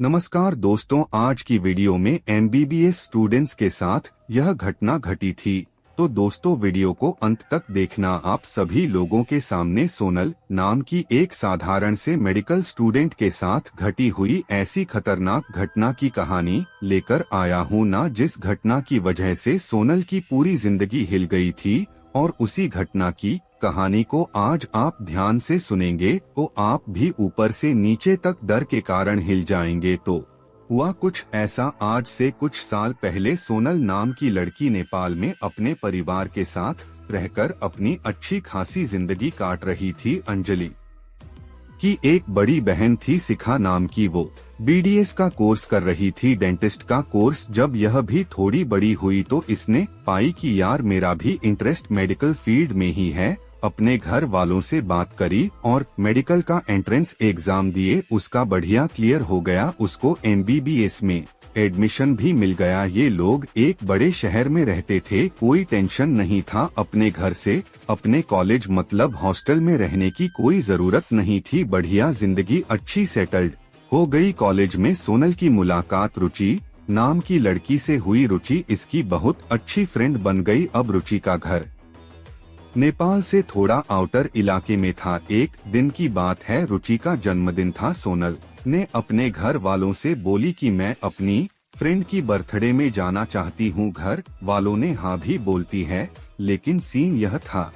नमस्कार दोस्तों, आज की वीडियो में एमबीबीएस स्टूडेंट्स के साथ यह घटना घटी थी। तो दोस्तों, वीडियो को अंत तक देखना। आप सभी लोगों के सामने सोनल नाम की एक साधारण से मेडिकल स्टूडेंट के साथ घटी हुई ऐसी खतरनाक घटना की कहानी लेकर आया हूँ ना, जिस घटना की वजह से सोनल की पूरी जिंदगी हिल गई थी। और उसी घटना की कहानी को आज आप ध्यान से सुनेंगे तो आप भी ऊपर से नीचे तक डर के कारण हिल जाएंगे। तो हुआ कुछ ऐसा। आज से कुछ साल पहले सोनल नाम की लड़की नेपाल में अपने परिवार के साथ रहकर अपनी अच्छी खासी जिंदगी काट रही थी। अंजलि की एक बड़ी बहन थी शिखा नाम की। वो बीडीएस का कोर्स कर रही थी, डेंटिस्ट का कोर्स। जब यह भी थोड़ी बड़ी हुई तो इसने पाई कि यार मेरा भी इंटरेस्ट मेडिकल फील्ड में ही है। अपने घर वालों से बात करी और मेडिकल का एंट्रेंस एग्जाम दिए। उसका बढ़िया क्लियर हो गया, उसको एमबीबीएस में एडमिशन भी मिल गया। ये लोग एक बड़े शहर में रहते थे, कोई टेंशन नहीं था अपने घर से अपने कॉलेज मतलब हॉस्टल में रहने की कोई जरूरत नहीं थी। बढ़िया जिंदगी अच्छी सेटल्ड हो गई। कॉलेज में सोनल की मुलाकात रुचि नाम की लड़की से हुई। रुचि इसकी बहुत अच्छी फ्रेंड बन गई। अब रुचि का घर नेपाल से थोड़ा आउटर इलाके में था। एक दिन की बात है, रुचि का जन्मदिन था। सोनल ने अपने घर वालों से बोली कि मैं अपनी फ्रेंड की बर्थडे में जाना चाहती हूँ। घर वालों ने हाँ भी बोलती है, लेकिन सीन यह था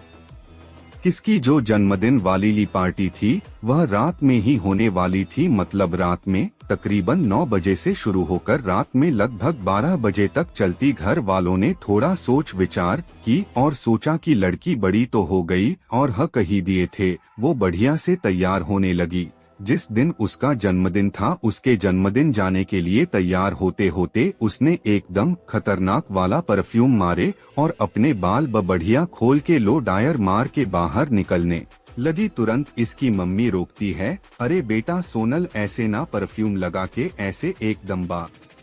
किसकी जो जन्मदिन वाली पार्टी थी वह रात में ही होने वाली थी। मतलब रात में तकरीबन 9 बजे से शुरू होकर रात में लगभग 12 बजे तक चलती। घर वालों ने थोड़ा सोच विचार की और सोचा कि लड़की बड़ी तो हो गई और हक कही दिए थे। वो बढ़िया से तैयार होने लगी। जिस दिन उसका जन्मदिन था, उसके जन्मदिन जाने के लिए तैयार होते होते उसने एकदम खतरनाक वाला परफ्यूम मारे और अपने बाल बढ़िया खोल के लो डायर मार के बाहर निकलने लगी। तुरंत इसकी मम्मी रोकती है, अरे बेटा सोनल, ऐसे ना, परफ्यूम लगा के ऐसे एकदम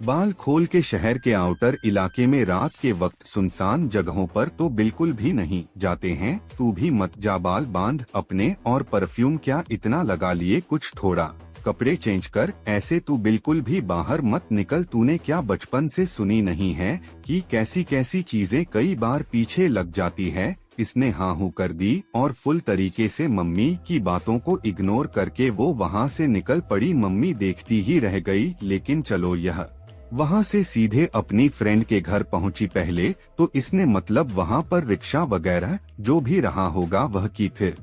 बाल खोल के शहर के आउटर इलाके में रात के वक्त सुनसान जगहों पर तो बिल्कुल भी नहीं जाते हैं। तू भी मत जा, बाल बांध अपने। और परफ्यूम क्या इतना लगा लिए, कुछ थोड़ा कपड़े चेंज कर, ऐसे तू बिल्कुल भी बाहर मत निकल। तूने क्या बचपन से सुनी नहीं है कि कैसी कैसी चीजें कई बार पीछे लग जाती है। इसने हाँ हूँ कर दी और फुल तरीके से मम्मी की बातों को इग्नोर करके वो वहाँ से निकल पड़ी। मम्मी देखती ही रह गई। लेकिन चलो, यह वहाँ से सीधे अपनी फ्रेंड के घर पहुँची। पहले तो इसने मतलब वहाँ पर रिक्शा वगैरह जो भी रहा होगा वह की, फिर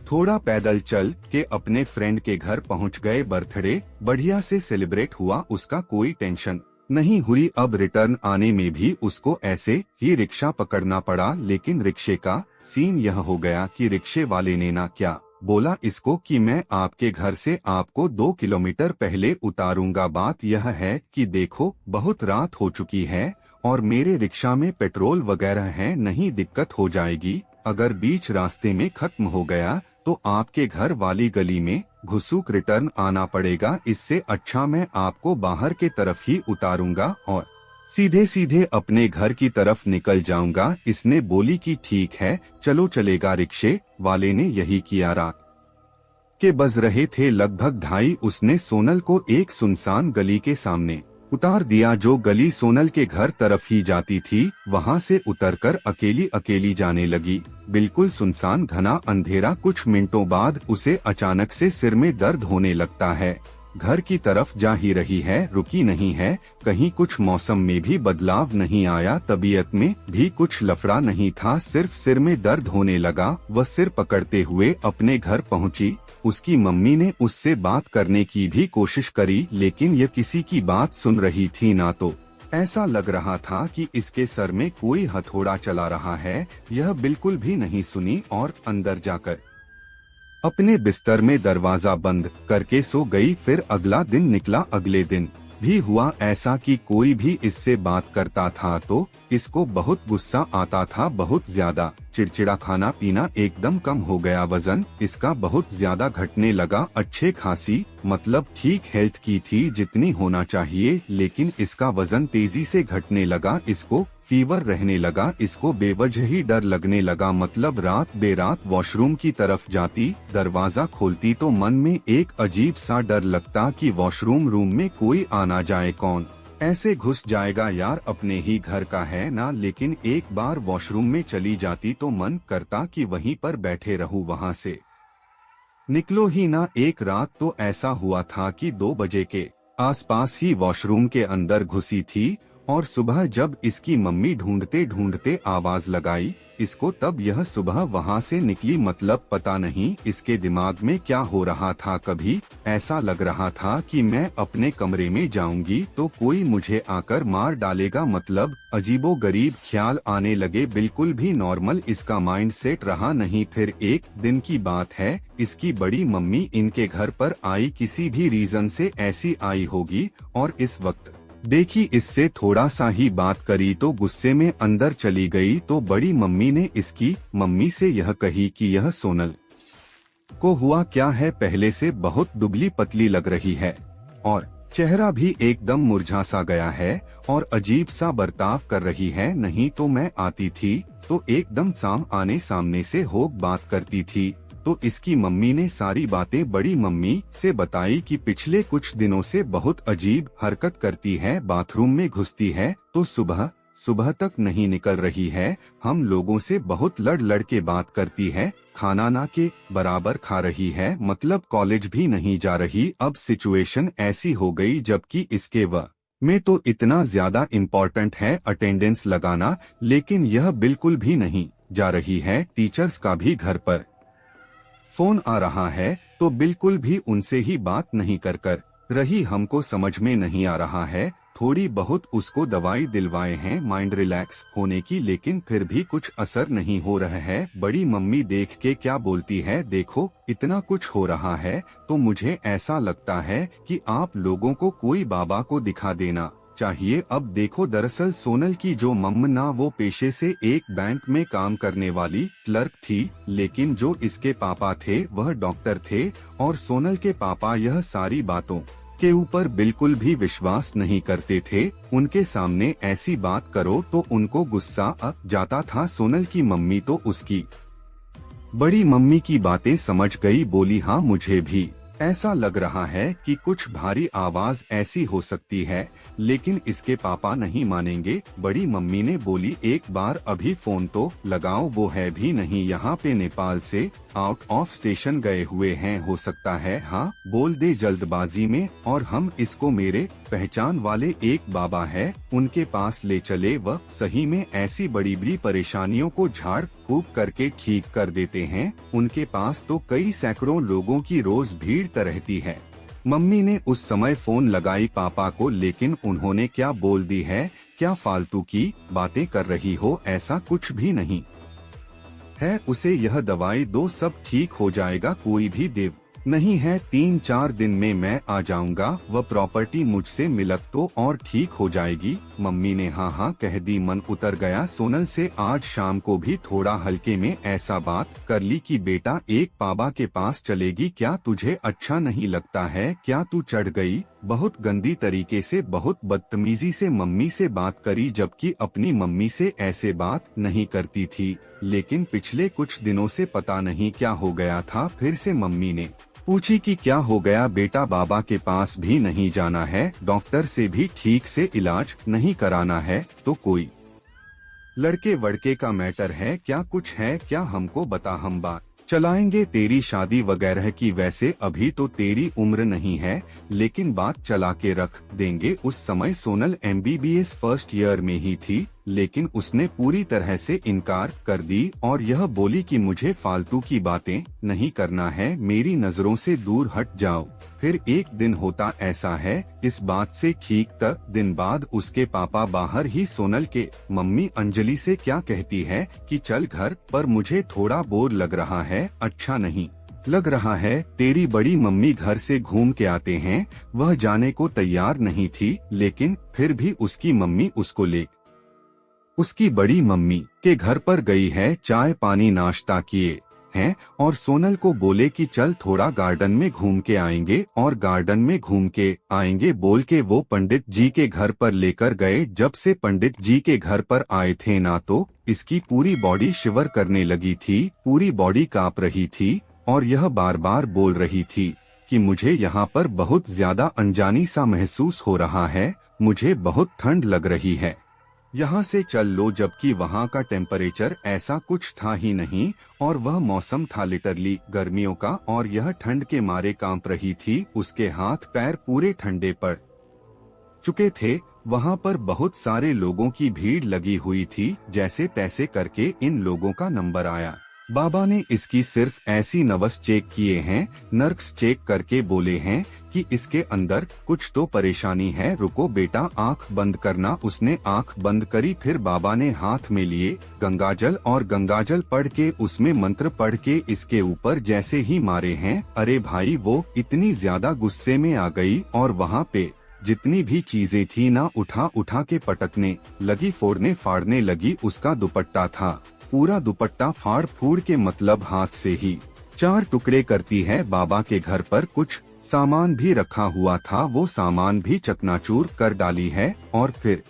थोड़ा पैदल चल के अपने फ्रेंड के घर पहुँच गए। बर्थडे बढ़िया से सेलिब्रेट हुआ, उसका कोई टेंशन नहीं हुई। अब रिटर्न आने में भी उसको ऐसे ही रिक्शा पकड़ना पड़ा। लेकिन रिक्शे का सीन यह हो गया कि रिक्शे वाले ने ना क्या बोला इसको कि मैं आपके घर से आपको 2 किलोमीटर पहले उतारूंगा। बात यह है कि देखो, बहुत रात हो चुकी है और मेरे रिक्शा में पेट्रोल वगैरह है, नहीं दिक्कत हो जाएगी। अगर बीच रास्ते में खत्म हो गया तो आपके घर वाली गली में घुसूक रिटर्न आना पड़ेगा। इससे अच्छा मैं आपको बाहर के तरफ ही उतारूंगा और सीधे सीधे अपने घर की तरफ निकल जाऊंगा। इसने बोली कि ठीक है, चलो चलेगा। रिक्शे वाले ने यही किया। रात के बज रहे थे लगभग 2:30। उसने सोनल को एक सुनसान गली के सामने उतार दिया। जो गली सोनल के घर तरफ ही जाती थी, वहां से उतरकर अकेली अकेली जाने लगी। बिल्कुल सुनसान घना अंधेरा। कुछ मिनटों बाद उसे अचानक से सिर में दर्द होने लगता है। घर की तरफ जा ही रही है, रुकी नहीं है कहीं। कुछ मौसम में भी बदलाव नहीं आया, तबीयत में भी कुछ लफड़ा नहीं था, सिर्फ सिर में दर्द होने लगा। वह सिर पकड़ते हुए अपने घर पहुंची। उसकी मम्मी ने उससे बात करने की भी कोशिश करी, लेकिन यह किसी की बात सुन रही थी ना। तो ऐसा लग रहा था कि इसके सर में कोई हथौड़ा चला रहा है। यह बिल्कुल भी नहीं सुनी और अंदर जाकर अपने बिस्तर में दरवाजा बंद करके सो गई। फिर अगला दिन निकला। अगले दिन भी हुआ ऐसा कि कोई भी इससे बात करता था तो इसको बहुत गुस्सा आता था, बहुत ज्यादा। चिड़चिड़ा, खाना पीना एकदम कम हो गया। वजन इसका बहुत ज्यादा घटने लगा। अच्छे खासी मतलब ठीक हेल्थ की थी जितनी होना चाहिए, लेकिन इसका वजन तेजी से घटने लगा। इसको फीवर रहने लगा। इसको बेवजह ही डर लगने लगा, मतलब रात बेरात वॉशरूम की तरफ जाती, दरवाजा खोलती तो मन में एक अजीब सा डर लगता कि वॉशरूम रूम में कोई आना जाए, कौन ऐसे घुस जाएगा यार, अपने ही घर का है ना। लेकिन एक बार वॉशरूम में चली जाती तो मन करता कि वहीं पर बैठे रहूं, वहां से निकलो ही ना। एक रात तो ऐसा हुआ था कि 2 बजे के आसपास ही वॉशरूम के अंदर घुसी थी और सुबह जब इसकी मम्मी ढूंढते ढूंढते आवाज लगाई इसको, तब यह सुबह वहां से निकली। मतलब पता नहीं इसके दिमाग में क्या हो रहा था, कभी ऐसा लग रहा था कि मैं अपने कमरे में जाऊंगी तो कोई मुझे आकर मार डालेगा। मतलब अजीबोगरीब ख्याल आने लगे, बिल्कुल भी नॉर्मल इसका माइंड सेट रहा नहीं। फिर एक दिन की बात है, इसकी बड़ी मम्मी इनके घर पर आई, किसी भी रीजन से ऐसी आई होगी और इस वक्त देखी इससे थोड़ा सा ही बात करी तो गुस्से में अंदर चली गई। तो बड़ी मम्मी ने इसकी मम्मी से यह कही कि यह सोनल को हुआ क्या है, पहले से बहुत दुबली पतली लग रही है और चेहरा भी एकदम मुरझा सा गया है और अजीब सा बर्ताव कर रही है। नहीं तो मैं आती थी तो एकदम आमने सामने से हो बात करती थी। तो इसकी मम्मी ने सारी बातें बड़ी मम्मी से बताई कि पिछले कुछ दिनों से बहुत अजीब हरकत करती है, बाथरूम में घुसती है तो सुबह सुबह तक नहीं निकल रही है, हम लोगों से बहुत लड़ के बात करती है, खाना ना के बराबर खा रही है, मतलब कॉलेज भी नहीं जा रही। अब सिचुएशन ऐसी हो गई जबकि इसके में तो इतना ज्यादा इम्पोर्टेंट है अटेंडेंस लगाना, लेकिन यह बिल्कुल भी नहीं जा रही है। टीचर्स का भी घर पर फोन आ रहा है तो बिल्कुल भी उनसे ही बात नहीं कर रही। हमको समझ में नहीं आ रहा है, थोड़ी बहुत उसको दवाई दिलवाए हैं माइंड रिलैक्स होने की, लेकिन फिर भी कुछ असर नहीं हो रहा है। बड़ी मम्मी देख के क्या बोलती है, देखो इतना कुछ हो रहा है तो मुझे ऐसा लगता है कि आप लोगों को कोई बाबा को दिखा देना चाहिए। अब देखो, दरअसल सोनल की जो मम्मा वो पेशे से एक बैंक में काम करने वाली क्लर्क थी, लेकिन जो इसके पापा थे वह डॉक्टर थे और सोनल के पापा यह सारी बातों के ऊपर बिल्कुल भी विश्वास नहीं करते थे। उनके सामने ऐसी बात करो तो उनको गुस्सा आ जाता था। सोनल की मम्मी तो उसकी बड़ी मम्मी की बातें समझ गई, बोली हाँ मुझे भी ऐसा लग रहा है कि कुछ भारी आवाज ऐसी हो सकती है, लेकिन इसके पापा नहीं मानेंगे। बड़ी मम्मी ने बोली एक बार अभी फोन तो लगाओ, वो है भी नहीं यहाँ पे, नेपाल से आउट ऑफ स्टेशन गए हुए हैं, हो सकता है हाँ बोल दे जल्दबाजी में, और हम इसको मेरे पहचान वाले एक बाबा है उनके पास ले चले, वह सही में ऐसी बड़ी बड़ी परेशानियों को झाड़ फूक करके ठीक कर देते हैं। उनके पास तो कई सैकड़ों लोगों की रोज भीड़ रहती है। मम्मी ने उस समय फोन लगाई पापा को, लेकिन उन्होंने क्या बोल दी है, क्या फालतू की बातें कर रही हो, ऐसा कुछ भी नहीं है, उसे यह दवाई दो सब ठीक हो जाएगा, कोई भी देव नहीं है, 3-4 दिन में मैं आ जाऊंगा, वह प्रॉपर्टी मुझसे मिलक तो और ठीक हो जाएगी। मम्मी ने हाँ हाँ कह दी, मन उतर गया सोनल से। आज शाम को भी थोड़ा हल्के में ऐसा बात कर ली कि बेटा एक बाबा के पास चलेगी क्या, तुझे अच्छा नहीं लगता है क्या, तू चढ़ गई। बहुत गंदी तरीके से, बहुत बदतमीजी से मम्मी से बात करी, जबकि अपनी मम्मी से ऐसे बात नहीं करती थी। लेकिन पिछले कुछ दिनों से पता नहीं क्या हो गया था। फिर से मम्मी ने पूछी कि क्या हो गया बेटा, बाबा के पास भी नहीं जाना है, डॉक्टर से भी ठीक से इलाज नहीं कराना है, तो कोई लड़के वड़के का मैटर है क्या, कुछ है क्या, हमको बता, हम बात चलाएंगे तेरी शादी वगैरह की। वैसे अभी तो तेरी उम्र नहीं है, लेकिन बात चला के रख देंगे। उस समय सोनल MBBS फर्स्ट ईयर में ही थी, लेकिन उसने पूरी तरह से इनकार कर दी और यह बोली कि मुझे फालतू की बातें नहीं करना है, मेरी नजरों से दूर हट जाओ। फिर एक दिन होता ऐसा है, इस बात से ठीक 10 दिन बाद उसके पापा बाहर ही सोनल के मम्मी अंजलि से क्या कहती है कि चल घर पर, मुझे थोड़ा बोर लग रहा है। अच्छा नहीं लग रहा है, तेरी बड़ी मम्मी घर से घूम के आते हैं। वह जाने को तैयार नहीं थी, लेकिन फिर भी उसकी मम्मी उसको ले उसकी बड़ी मम्मी के घर पर गई है, चाय पानी नाश्ता किए हैं और सोनल को बोले कि चल थोड़ा गार्डन में घूम के आएंगे और गार्डन में घूम के आएंगे बोल के वो पंडित जी के घर पर लेकर गए। जब से पंडित जी के घर पर आए थे ना तो इसकी पूरी बॉडी शिवर करने लगी थी, पूरी बॉडी कांप रही थी और यह बार बार बोल रही थी कि मुझे यहाँ पर बहुत ज्यादा अनजानी सा महसूस हो रहा है, मुझे बहुत ठंड लग रही है, यहाँ से चल लो। जबकि वहाँ का टेम्परेचर ऐसा कुछ था ही नहीं और वह मौसम था लिटरली गर्मियों का और यह ठंड के मारे कांप रही थी। उसके हाथ पैर पूरे ठंडे पड़ चुके थे। वहाँ पर बहुत सारे लोगों की भीड़ लगी हुई थी। जैसे तैसे करके इन लोगों का नंबर आया। बाबा ने इसकी सिर्फ ऐसी नब्ज चेक किए हैं, नर्व्स चेक करके बोले हैं कि इसके अंदर कुछ तो परेशानी है, रुको बेटा आंख बंद करना। उसने आंख बंद करी, फिर बाबा ने हाथ में लिए गंगाजल और गंगाजल पढ़ के उसमें मंत्र पढ़ के इसके ऊपर जैसे ही मारे हैं, अरे भाई वो इतनी ज्यादा गुस्से में आ गई और वहाँ पे जितनी भी चीजें थी ना उठा उठा के पटकने लगी, फोड़ने फाड़ने लगी। उसका दुपट्टा था, पूरा दुपट्टा फाड़ फूड़ के मतलब हाथ से ही 4 टुकड़े करती है। बाबा के घर पर कुछ सामान भी रखा हुआ था, वो सामान भी चकनाचूर कर डाली है और फिर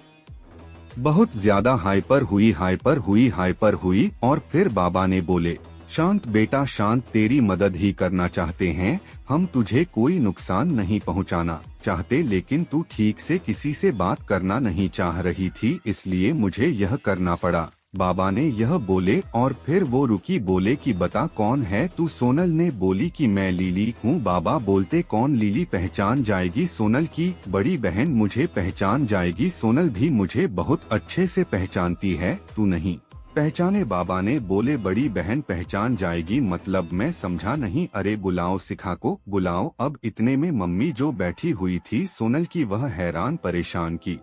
बहुत ज्यादा हाइपर हुई और फिर बाबा ने बोले शांत बेटा शांत, तेरी मदद ही करना चाहते हैं हम, तुझे कोई नुकसान नहीं पहुंचाना चाहते, लेकिन तू ठीक से किसी से बात करना नहीं चाह रही थी, इसलिए मुझे यह करना पड़ा। बाबा ने यह बोले और फिर वो रुकी, बोले कि बता कौन है तू। सोनल ने बोली कि मैं लिली हूँ। बाबा बोलते कौन लिली, पहचान जाएगी, सोनल की बड़ी बहन मुझे पहचान जाएगी, सोनल भी मुझे बहुत अच्छे से पहचानती है, तू नहीं पहचाने। बाबा ने बोले बड़ी बहन पहचान जाएगी मतलब, मैं समझा नहीं। अरे बुलाओ शिखा को बुलाओ। अब इतने में मम्मी जो बैठी हुई थी सोनल की, वह हैरान परेशान की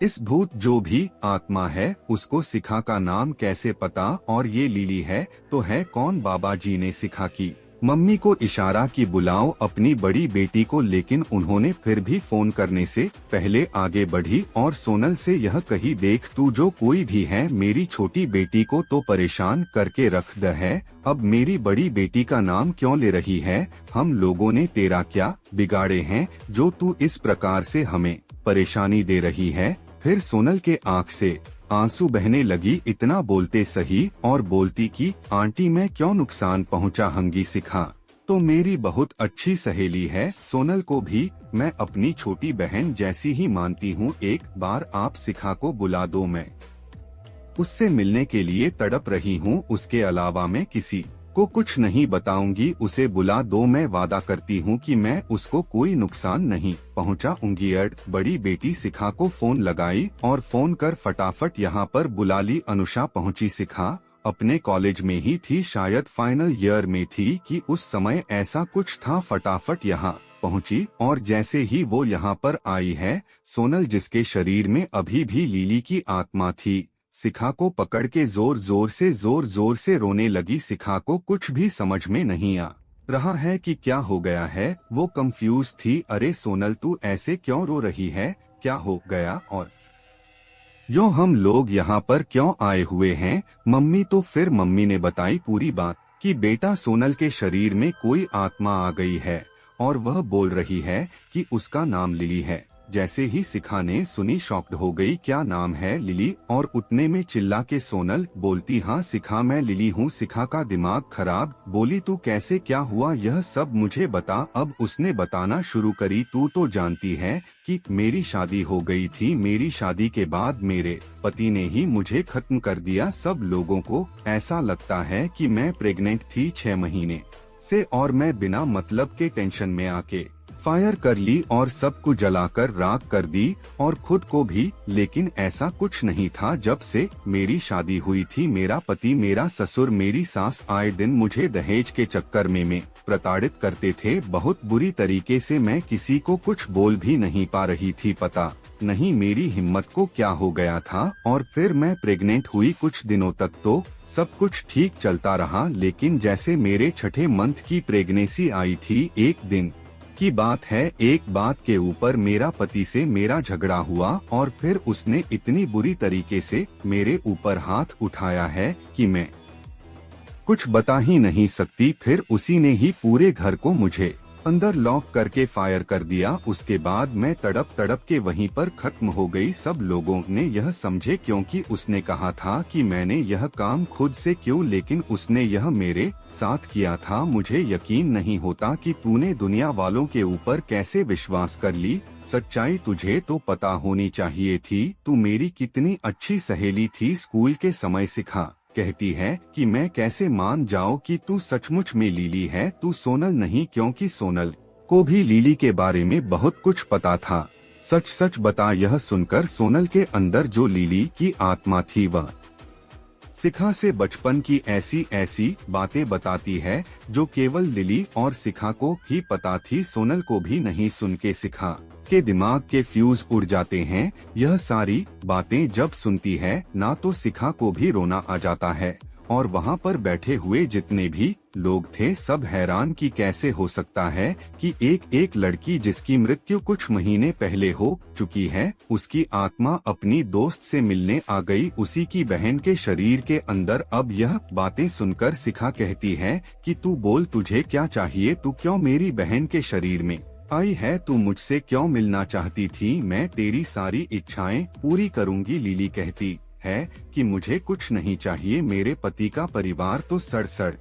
इस भूत जो भी आत्मा है उसको शिखा का नाम कैसे पता, और ये लिली है तो है कौन। बाबा जी ने शिखा की मम्मी को इशारा की बुलाओ अपनी बड़ी बेटी को, लेकिन उन्होंने फिर भी फोन करने से पहले आगे बढ़ी और सोनल से यह कही, देख तू जो कोई भी है मेरी छोटी बेटी को तो परेशान करके रख द है, अब मेरी बड़ी बेटी का नाम क्यों ले रही है, हम लोगों ने तेरा क्या बिगाड़े हैं जो तू इस प्रकार से हमें परेशानी दे रही है। फिर सोनल के आँख से आंसू बहने लगी, इतना बोलते सही और बोलती कि आंटी मैं क्यों नुकसान पहुंचा हंगी, शिखा तो मेरी बहुत अच्छी सहेली है, सोनल को भी मैं अपनी छोटी बहन जैसी ही मानती हूँ, एक बार आप शिखा को बुला दो, मैं उससे मिलने के लिए तड़प रही हूँ, उसके अलावा मैं किसी को कुछ नहीं बताऊंगी, उसे बुला दो, मैं वादा करती हूँ कि मैं उसको कोई नुकसान नहीं पहुँचाऊंगी। बड़ी बेटी शिखा को फोन लगाई और फोन कर फटाफट यहाँ पर बुला ली। अनुषा पहुँची, शिखा अपने कॉलेज में ही थी, शायद फाइनल ईयर में थी कि उस समय ऐसा कुछ था। फटाफट यहाँ पहुँची और जैसे ही वो यहाँ पर आई है, सोनल जिसके शरीर में अभी भी लिली की आत्मा थी, शिखा को पकड़ के जोर जोर से रोने लगी। शिखा को कुछ भी समझ में नहीं आ रहा है कि क्या हो गया है, वो कंफ्यूज थी। अरे सोनल तू ऐसे क्यों रो रही है, क्या हो गया और यो हम लोग यहाँ पर क्यों आए हुए हैं मम्मी। तो फिर मम्मी ने बताई पूरी बात कि बेटा सोनल के शरीर में कोई आत्मा आ गई है और वह बोल रही है कि उसका नाम लिली है। जैसे ही शिखा ने सुनी शॉक्ड हो गई, क्या नाम है लिली, और उतने में चिल्ला के सोनल बोलती, हाँ शिखा मैं लिली हूँ। शिखा का दिमाग खराब, बोली तू कैसे, क्या हुआ, यह सब मुझे बता। अब उसने बताना शुरू करी, तू तो जानती है कि मेरी शादी हो गई थी, मेरी शादी के बाद मेरे पति ने ही मुझे खत्म कर दिया। सब लोगों को ऐसा लगता है कि मैं प्रेग्नेंट थी 6 महीने से और मैं बिना मतलब के टेंशन में आके फायर कर ली और सबको जलाकर राख कर दी और खुद को भी, लेकिन ऐसा कुछ नहीं था। जब से मेरी शादी हुई थी मेरा पति, मेरा ससुर, मेरी सास आए दिन मुझे दहेज के चक्कर में प्रताड़ित करते थे बहुत बुरी तरीके से। मैं किसी को कुछ बोल भी नहीं पा रही थी, पता नहीं मेरी हिम्मत को क्या हो गया था। और फिर मैं प्रेग्नेंट हुई, कुछ दिनों तक तो सब कुछ ठीक चलता रहा, लेकिन जैसे मेरे छठे मंथ की प्रेगनेंसी आई थी, एक दिन की बात है, एक बात के ऊपर मेरा पति से मेरा झगड़ा हुआ और फिर उसने इतनी बुरी तरीके से मेरे ऊपर हाथ उठाया है कि मैं कुछ बता ही नहीं सकती। फिर उसी ने ही पूरे घर को मुझे अंदर लॉक करके फायर कर दिया। उसके बाद मैं तड़प तड़प के वहीं पर खत्म हो गई। सब लोगों ने यह समझे क्योंकि उसने कहा था कि मैंने यह काम खुद से क्यों, लेकिन उसने यह मेरे साथ किया था। मुझे यकीन नहीं होता कि तूने दुनिया वालों के ऊपर कैसे विश्वास कर ली। सच्चाई तुझे तो पता होनी चाहिए थी। तू मेरी कितनी अच्छी सहेली थी, स्कूल के समय सिखा। कहती है कि मैं कैसे मान जाऊं कि तू सचमुच में लिली है, तू सोनल नहीं, क्योंकि सोनल को भी लिली के बारे में बहुत कुछ पता था। सच सच बता। यह सुनकर सोनल के अंदर जो लिली की आत्मा थी वह शिखा से बचपन की ऐसी ऐसी बातें बताती है जो केवल लिली और शिखा को ही पता थी। सोनल को भी नहीं सुन के शिखा के दिमाग के फ्यूज उड़ जाते हैं। यह सारी बातें जब सुनती है ना तो शिखा को भी रोना आ जाता है, और वहाँ पर बैठे हुए जितने भी लोग थे सब हैरान कि कैसे हो सकता है कि एक लड़की जिसकी मृत्यु कुछ महीने पहले हो चुकी है, उसकी आत्मा अपनी दोस्त से मिलने आ गई, उसी की बहन के शरीर के अंदर। अब यह बातें सुनकर शिखा कहती है कि तू बोल, तुझे क्या चाहिए, तू क्यों मेरी बहन के शरीर में आई है, तू मुझसे क्यों मिलना चाहती थी, मैं तेरी सारी इच्छाएं पूरी करूंगी। लिली कहती है कि मुझे कुछ नहीं चाहिए, मेरे पति का परिवार तो सड़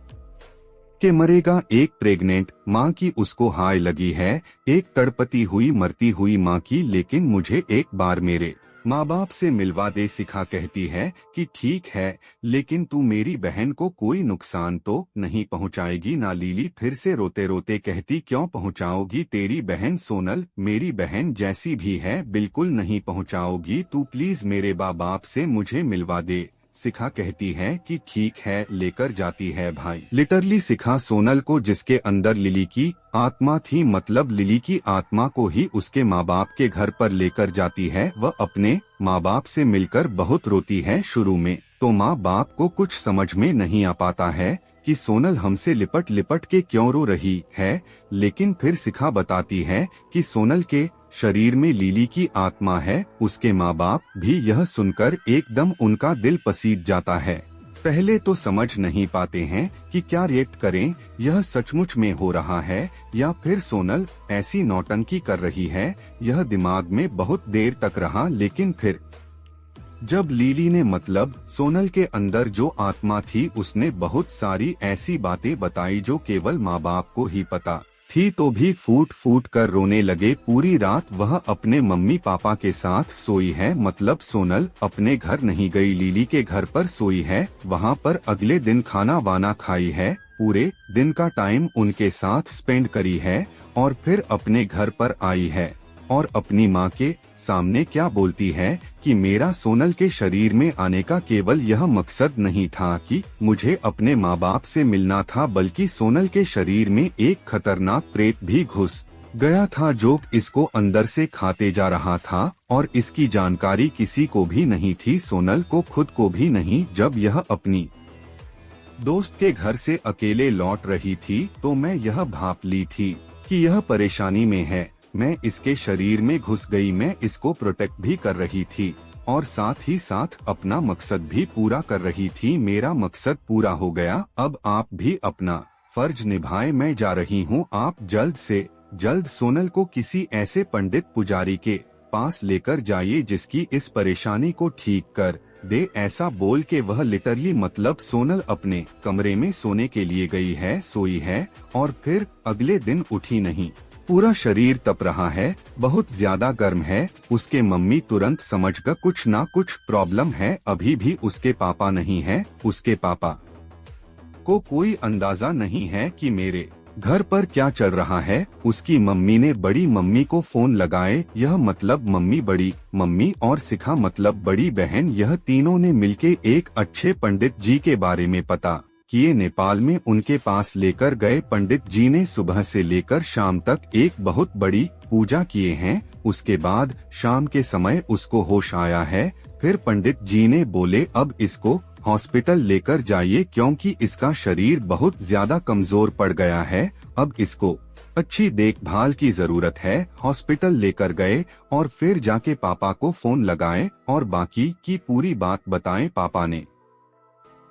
के मरेगा। एक प्रेग्नेंट माँ की उसको हाय लगी है, एक तड़पती हुई मरती हुई माँ की, लेकिन मुझे एक बार मेरे माँ बाप से मिलवा दे। शिखा कहती है कि ठीक है, लेकिन तू मेरी बहन को कोई नुकसान तो नहीं पहुँचाएगी ना। लिली फिर से रोते रोते कहती, क्यों पहुँचाओगी, तेरी बहन सोनल मेरी बहन जैसी भी है, बिल्कुल नहीं पहुँचाओगी, तू प्लीज मेरे बाप से मुझे मिलवा दे। शिखा कहती है कि ठीक है, लेकर जाती है भाई। लिटरली शिखा सोनल को, जिसके अंदर लिली की आत्मा थी, मतलब लिली की आत्मा को ही उसके माँ बाप के घर पर लेकर जाती है। वह अपने माँ बाप से मिलकर बहुत रोती है। शुरू में तो माँ बाप को कुछ समझ में नहीं आ पाता है कि सोनल हमसे लिपट लिपट के क्यों रो रही है, लेकिन फिर शिखा बताती है कि सोनल के शरीर में लिली की आत्मा है। उसके माँ बाप भी यह सुनकर एकदम उनका दिल पसीज जाता है। पहले तो समझ नहीं पाते हैं कि क्या रिएक्ट करें, यह सचमुच में हो रहा है या फिर सोनल ऐसी नौटंकी कर रही है। यह दिमाग में बहुत देर तक रहा, लेकिन फिर जब लिली ने, मतलब सोनल के अंदर जो आत्मा थी, उसने बहुत सारी ऐसी बातें बताई जो केवल माँ बाप को ही पता थी, तो भी फूट फूट कर रोने लगे। पूरी रात वह अपने मम्मी पापा के साथ सोई है, मतलब सोनल अपने घर नहीं गई, लिली के घर पर सोई है। वहाँ पर अगले दिन खाना वाना खाई है, पूरे दिन का टाइम उनके साथ स्पेंड करी है, और फिर अपने घर पर आई है और अपनी माँ के सामने क्या बोलती है कि मेरा सोनल के शरीर में आने का केवल यह मकसद नहीं था कि मुझे अपने माँ बाप से मिलना था, बल्कि सोनल के शरीर में एक खतरनाक प्रेत भी घुस गया था जो इसको अंदर से खाते जा रहा था, और इसकी जानकारी किसी को भी नहीं थी, सोनल को खुद को भी नहीं। जब यह अपनी दोस्त के घर से अकेले लौट रही थी तो मैं यह भाप ली थी कि यह परेशानी में है। मैं इसके शरीर में घुस गई, मैं इसको प्रोटेक्ट भी कर रही थी और साथ ही साथ अपना मकसद भी पूरा कर रही थी। मेरा मकसद पूरा हो गया, अब आप भी अपना फर्ज निभाएं। मैं जा रही हूँ, आप जल्द से जल्द सोनल को किसी ऐसे पंडित पुजारी के पास लेकर जाइए जिसकी इस परेशानी को ठीक कर दे। ऐसा बोल के वह लिटरली, मतलब सोनल अपने कमरे में सोने के लिए गई है, सोई है और फिर अगले दिन उठी नहीं। पूरा शरीर तप रहा है, बहुत ज्यादा गर्म है। उसके मम्मी तुरंत समझ गए कुछ ना कुछ प्रॉब्लम है। अभी भी उसके पापा नहीं है, उसके पापा को कोई अंदाजा नहीं है कि मेरे घर पर क्या चल रहा है। उसकी मम्मी ने बड़ी मम्मी को फोन लगाए, यह मतलब मम्मी, बड़ी मम्मी और शिखा मतलब बड़ी बहन, यह तीनों ने मिलके एक अच्छे पंडित जी के बारे में पता किए। नेपाल में उनके पास लेकर गए। पंडित जी ने सुबह से लेकर शाम तक एक बहुत बड़ी पूजा किए हैं। उसके बाद शाम के समय उसको होश आया है। फिर पंडित जी ने बोले अब इसको हॉस्पिटल लेकर जाइए क्योंकि इसका शरीर बहुत ज्यादा कमजोर पड़ गया है, अब इसको अच्छी देखभाल की जरूरत है। हॉस्पिटल लेकर गए और फिर जाके पापा को फोन लगाए और बाकी की पूरी बात बताएं। पापा ने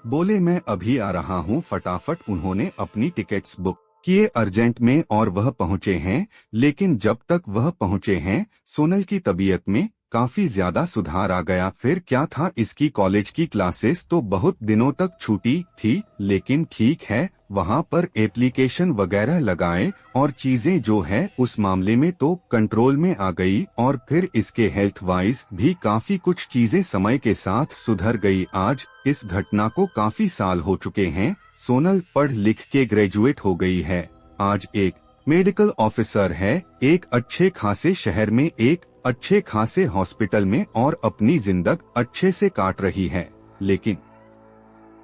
बोले मैं अभी आ रहा हूँ। फटाफट उन्होंने अपनी टिकट्स बुक किए अर्जेंट में और वह पहुँचे हैं। लेकिन जब तक वह पहुँचे हैं, सोनल की तबीयत में काफी ज्यादा सुधार आ गया। फिर क्या था, इसकी कॉलेज की क्लासेस तो बहुत दिनों तक छूटी थी, लेकिन ठीक है, वहाँ पर एप्लीकेशन वगैरह लगाए और चीजें जो है उस मामले में तो कंट्रोल में आ गई। और फिर इसके हेल्थ वाइज भी काफी कुछ चीजें समय के साथ सुधर गई। आज इस घटना को काफी साल हो चुके हैं। सोनल पढ़ लिख के ग्रेजुएट हो गई है। आज एक मेडिकल ऑफिसर है, एक अच्छे खासे शहर में, एक अच्छे खासे हॉस्पिटल में, और अपनी जिंदगी अच्छे से काट रही है। लेकिन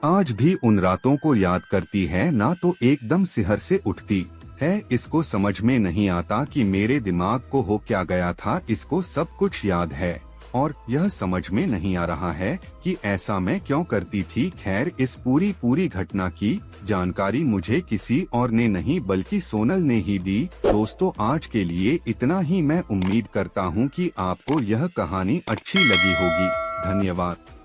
आज भी उन रातों को याद करती है ना, तो एकदम सिहर से उठती है। इसको समझ में नहीं आता कि मेरे दिमाग को हो क्या गया था। इसको सब कुछ याद है और यह समझ में नहीं आ रहा है कि ऐसा मैं क्यों करती थी। खैर, इस पूरी घटना की जानकारी मुझे किसी और ने नहीं बल्कि सोनल ने ही दी। दोस्तों, आज के लिए इतना ही। मैं उम्मीद करता हूँ कि आपको यह कहानी अच्छी लगी होगी। धन्यवाद।